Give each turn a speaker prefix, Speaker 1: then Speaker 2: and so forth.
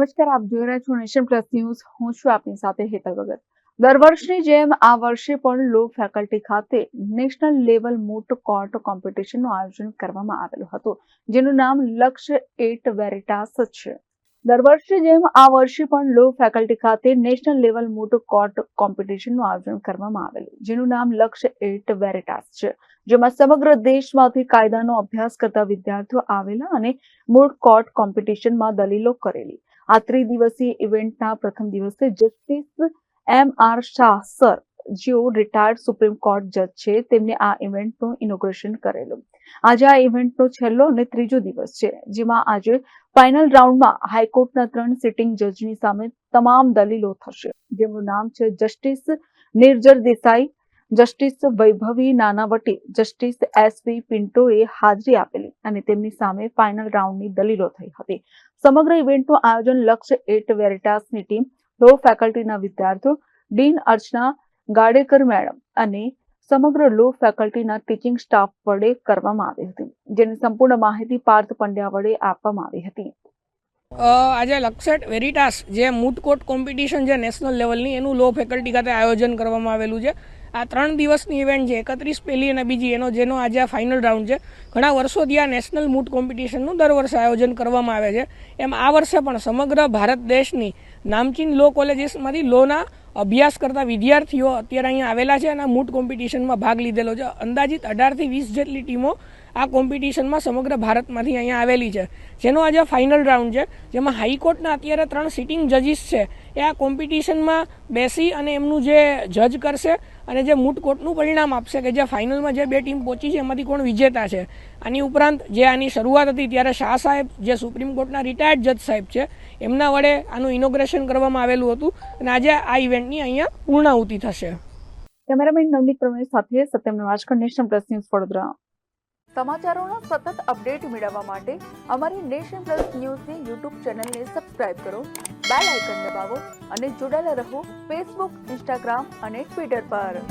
Speaker 1: નમસ્કાર, આપ જોઈ રહ્યા છો નેશન પ્લસ ન્યૂઝ. હું છું આપની સાથે હેતલ ભગત. દર વર્ષની જેમ આ વર્ષે પણ લો ફેકલ્ટી ખાતે નેશનલ લેવલ મૂટ કોર્ટ કોમ્પિટિશનનું આયોજન કરવામાં આવેલું હતું, જેનું નામ લક્ષ્ય 8 વેરિટાસ છે. દર વર્ષની જેમ આ વર્ષે પણ લો ફેકલ્ટી ખાતે નેશનલ લેવલ મૂટ કોર્ટ કોમ્પિટિશનનું આયોજન કરવામાં આવેલું, જેનું નામ લક્ષ્ય 8 વેરિટાસ છે, જેમાં સમગ્ર દેશમાંથી કાયદાનો અભ્યાસ કરતા વિદ્યાર્થીઓ આવેલા અને મૂટ કોર્ટ કોમ્પિટિશનમાં દલીલો કરેલી. આ ત્રિદિવસીય ઇવેન્ટના પ્રથમ દિવસે જસ્ટિસ M.R. શાહ સર, જેઓ રિટાયર્ડ સુપ્રીમ કોર્ટ જજ છે, તેમને આ ઇવેન્ટનું ઇનોગ્રેશન કરેલું. આજે આ ઇવેન્ટનો છેલ્લો અને ત્રીજો દિવસ છે, જેમાં આજે ફાઇનલ રાઉન્ડમાં હાઈકોર્ટના 3 સિટિંગ જજની સામે તમામ દલીલો થશે, જેમનું નામ છે જસ્ટિસ નિર્જર દેસાઈ, જસ્ટિસ વૈભવી નાનાવટી, જસ્ટિસ S.V. પિન્ટોએ હાજરી આપેલી અને તેમની સામે ફાઇનલ રાઉન્ડની દલીલો થઈ હતી. સમગ્ર ઇવેન્ટનું આયોજન લક્ષ્ય 8 વેરિટાસની ટીમ, લો ફેકલ્ટીના વિદ્યાર્થીઓ, ડીન અર્ચના ગાડેકર મેડમ અને સમગ્ર લો ફેકલ્ટીના ટીચિંગ સ્ટાફ વડે કરવામાં આવી હતી, જેની સંપૂર્ણ માહિતી પાર્થ પંડ્યા વડે આપવામાં આવી હતી.
Speaker 2: આજે લક્ષ્ય 8 વેરિટાસ જે મૂટ કોર્ટ કોમ્પિટિશન છે નેશનલ લેવલની, એનું લો ફેકલ્ટી ખાતે આયોજન કરવામાં આવેલું છે. આ 3 દિવસની ઇવેન્ટ છે, 31 પહેલી અને બીજી, જેનો આજે આ ફાઇનલ રાઉન્ડ છે. ઘણા વર્ષોથી આ નેશનલ મૂટ કોમ્પિટિશનનું દર વર્ષે આયોજન કરવામાં આવે છે. એમ આ વર્ષે પણ સમગ્ર ભારત દેશની નામચીન લો કોલેજીસમાંથી લોના અભ્યાસ કરતા વિદ્યાર્થીઓ અત્યારે અહીંયા આવેલા છે અને મૂટ કોમ્પિટિશનમાં ભાગ લીધેલો છે. અંદાજિત 18 થી 20 જેટલી ટીમો આ કોમ્પિટિશનમાં સમગ્ર ભારતમાંથી અહીંયા આવેલી છે, જેનો આજે ફાઇનલ રાઉન્ડ છે, જેમાં હાઈકોર્ટના અત્યારે 3 સિટિંગ જજીસ છે એ આ કોમ્પિટિશનમાં બેસી અને એમનું જે જજ કરશે અને જે મૂટ કોર્ટનું પરિણામ આપશે કે જે ફાઇનલમાં જે 2 ટીમ પહોંચી છે એમાંથી કોણ વિજેતા છે. આની ઉપરાંત જે આની શરૂઆત હતી ત્યારે શાહ સાહેબ, જે સુપ્રીમ કોર્ટના રિટાયર્ડ જજ સાહેબ છે, એમના વડે આનું ઇનોગ્રેશન કરવામાં આવેલું હતું અને આજે આ ઇવેન્ટની અહીંયા પૂર્ણાહુતિ થશે.
Speaker 1: કેમેરામેન નવનીત પ્રવીણ સાથે Satyam Navajkar, Nation Plus News, Vadodara. સમાચારોનો સતત અપડેટ મેળવવા માટે અમારી નેશન પ્લસ ન્યૂઝની યુટ્યુબ ચેનલને સબસ્ક્રાઇબ કરો, બેલ આઇકન દબાવો અને જોડાયેલા રહો ફેસબુક, ઇન્સ્ટાગ્રામ અને ટ્વિટર પર.